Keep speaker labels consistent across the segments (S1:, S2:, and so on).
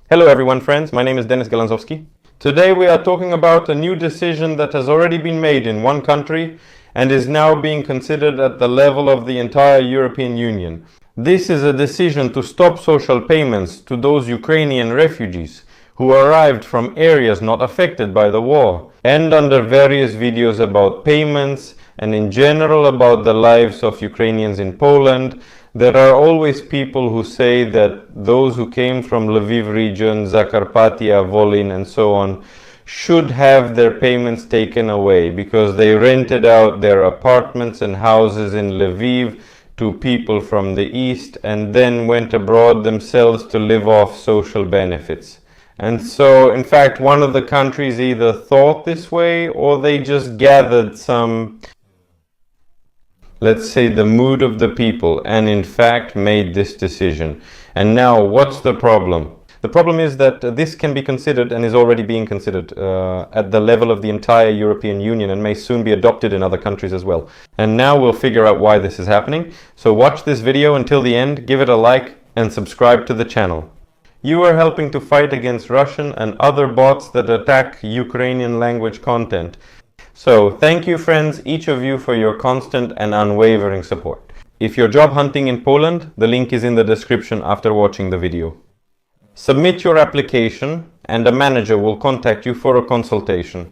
S1: Hello everyone, friends. My name is Denis Galanzowski. Today we are talking about a new decision that has already been made in one country and is now being considered at the level of the entire European Union. This is a decision to stop social payments to those Ukrainian refugees who arrived from areas not affected by the war, and under various videos about payments and in general about the lives of Ukrainians in Poland, there are always people who say that those who came from Lviv region, Zakarpattia, Volyn and so on should have their payments taken away because they rented out their apartments and houses in Lviv to people from the east and then went abroad themselves to live off social benefits. And so, in fact, one of the countries either thought this way or they just gathered some, let's say, the mood of the people and in fact made this decision. And now, what's the problem? The problem is that this can be considered and is already being considered at the level of the entire European Union and may soon be adopted in other countries as well. And now we'll figure out why this is happening. So watch this video until the end, give it a like and subscribe to the channel. You are helping to fight against Russian and other bots that attack Ukrainian language content. So thank you, friends, each of you, for your constant and unwavering support. If you're job hunting in Poland, the link is in the description after watching the video. Submit your application and a manager will contact you for a consultation.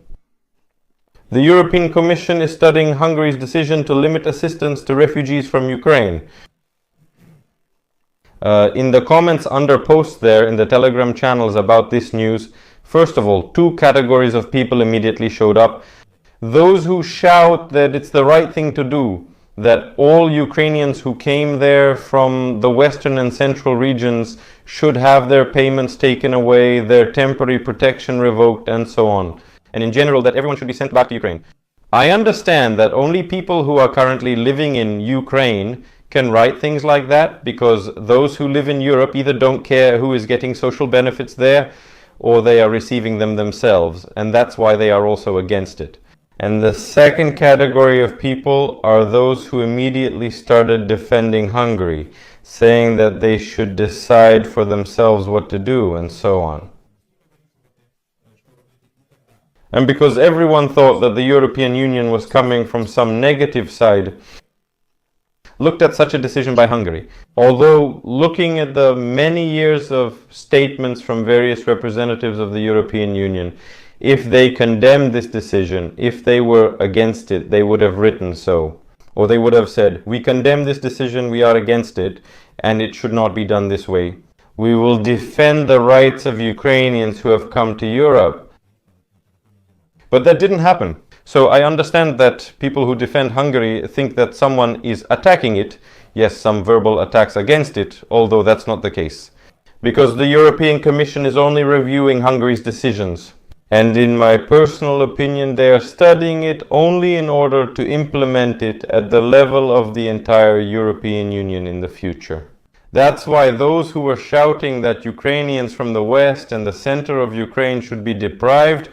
S1: The European Commission is studying Hungary's decision to limit assistance to refugees from Ukraine. In the comments under posts there in the Telegram channels about this news, first of all, two categories of people immediately showed up. Those who shout that it's the right thing to do, that all Ukrainians who came there from the western and central regions should have their payments taken away, their temporary protection revoked, and so on. And in general, that everyone should be sent back to Ukraine. I understand that only people who are currently living in Ukraine can write things like that, because those who live in Europe either don't care who is getting social benefits there or they are receiving them themselves, and that's why they are also against it. And the second category of people are those who immediately started defending Hungary, saying that they should decide for themselves what to do and so on. And because everyone thought that the European Union was coming from some negative side, looked at such a decision by Hungary. Although looking at the many years of statements from various representatives of the European Union, if they condemned this decision, if they were against it, they would have written so. Or they would have said, we condemn this decision, we are against it, and it should not be done this way. We will defend the rights of Ukrainians who have come to Europe. But that didn't happen. So I understand that people who defend Hungary think that someone is attacking it. Yes, some verbal attacks against it, although that's not the case. Because the European Commission is only reviewing Hungary's decisions. And in my personal opinion, they are studying it only in order to implement it at the level of the entire European Union in the future. That's why those who were shouting that Ukrainians from the west and the center of Ukraine should be deprived,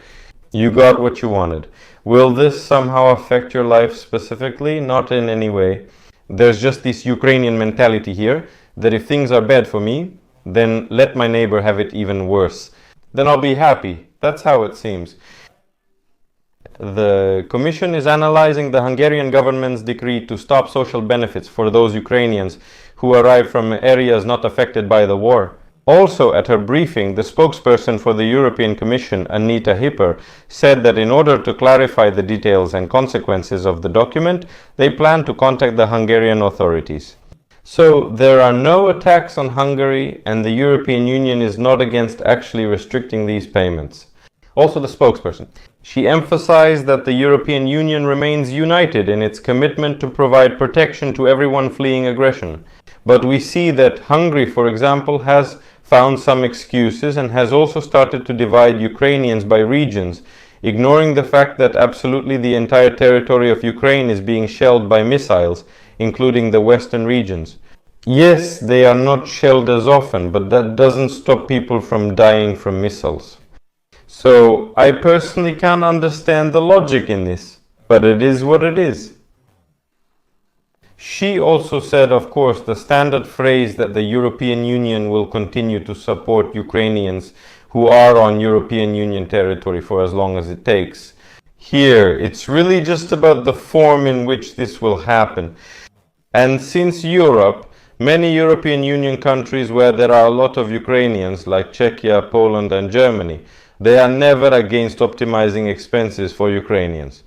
S1: you got what you wanted. Will this somehow affect your life specifically? Not in any way. There's just this Ukrainian mentality here that if things are bad for me, then let my neighbor have it even worse. Then I'll be happy. That's how it seems. The Commission is analyzing the Hungarian government's decree to stop social benefits for those Ukrainians who arrived from areas not affected by the war. Also, at her briefing, the spokesperson for the European Commission, Anita Hipper, said that in order to clarify the details and consequences of the document, they plan to contact the Hungarian authorities. So, there are no attacks on Hungary, and the European Union is not against actually restricting these payments. Also, the spokesperson. She emphasized that the European Union remains united in its commitment to provide protection to everyone fleeing aggression. But we see that Hungary, for example, has found some excuses and has also started to divide Ukrainians by regions, ignoring the fact that absolutely the entire territory of Ukraine is being shelled by missiles, including the western regions. Yes, they are not shelled as often, but that doesn't stop people from dying from missiles. So I personally can't understand the logic in this, but it is what it is. She also said, of course, the standard phrase that the European Union will continue to support Ukrainians who are on European Union territory for as long as it takes. Here, it's really just about the form in which this will happen. And since Europe, many European Union countries where there are a lot of Ukrainians, like Czechia, Poland and Germany, they are never against optimizing expenses for Ukrainians.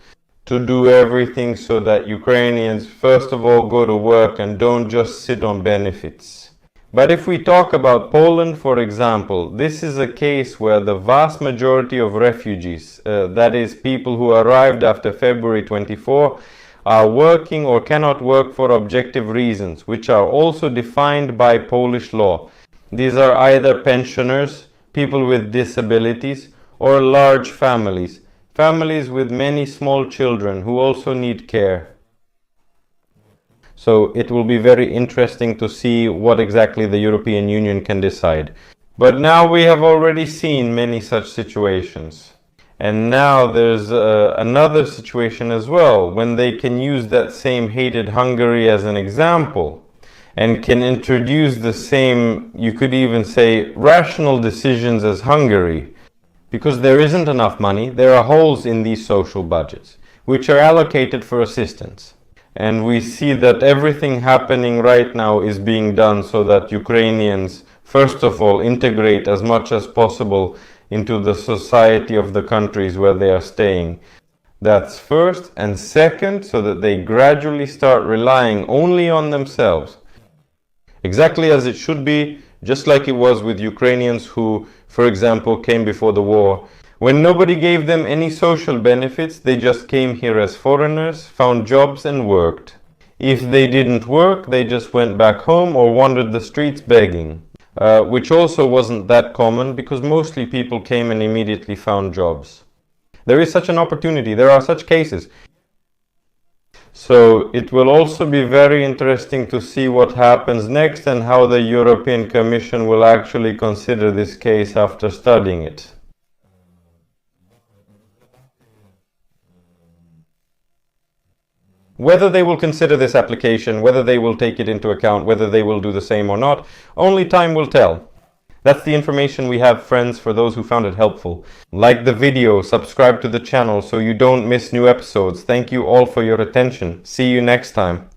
S1: To do everything so that Ukrainians first of all go to work and don't just sit on benefits. But if we talk about Poland, for example, this is a case where the vast majority of refugees, that is people who arrived after February 24, are working or cannot work for objective reasons, which are also defined by Polish law. These are either pensioners, people with disabilities, or large families, families with many small children who also need care. So it will be very interesting to see what exactly the European Union can decide. But now we have already seen many such situations. And now there's another situation as well, when they can use that same hated Hungary as an example and can introduce the same, you could even say, rational decisions as Hungary. Because there isn't enough money, there are holes in these social budgets, which are allocated for assistance. And we see that everything happening right now is being done so that Ukrainians, first of all, integrate as much as possible into the society of the countries where they are staying. That's first. And second, so that they gradually start relying only on themselves. Exactly as it should be, just like it was with Ukrainians who, for example, came before the war. When nobody gave them any social benefits, they just came here as foreigners, found jobs and worked. If they didn't work, they just went back home or wandered the streets begging. Which also wasn't that common because mostly people came and immediately found jobs. There is such an opportunity, there are such cases. So it will also be very interesting to see what happens next and how the European Commission will actually consider this case after studying it. Whether they will consider this application, whether they will take it into account, whether they will do the same or not, only time will tell. That's the information we have, friends, for those who found it helpful. Like the video, subscribe to the channel so you don't miss new episodes. Thank you all for your attention. See you next time.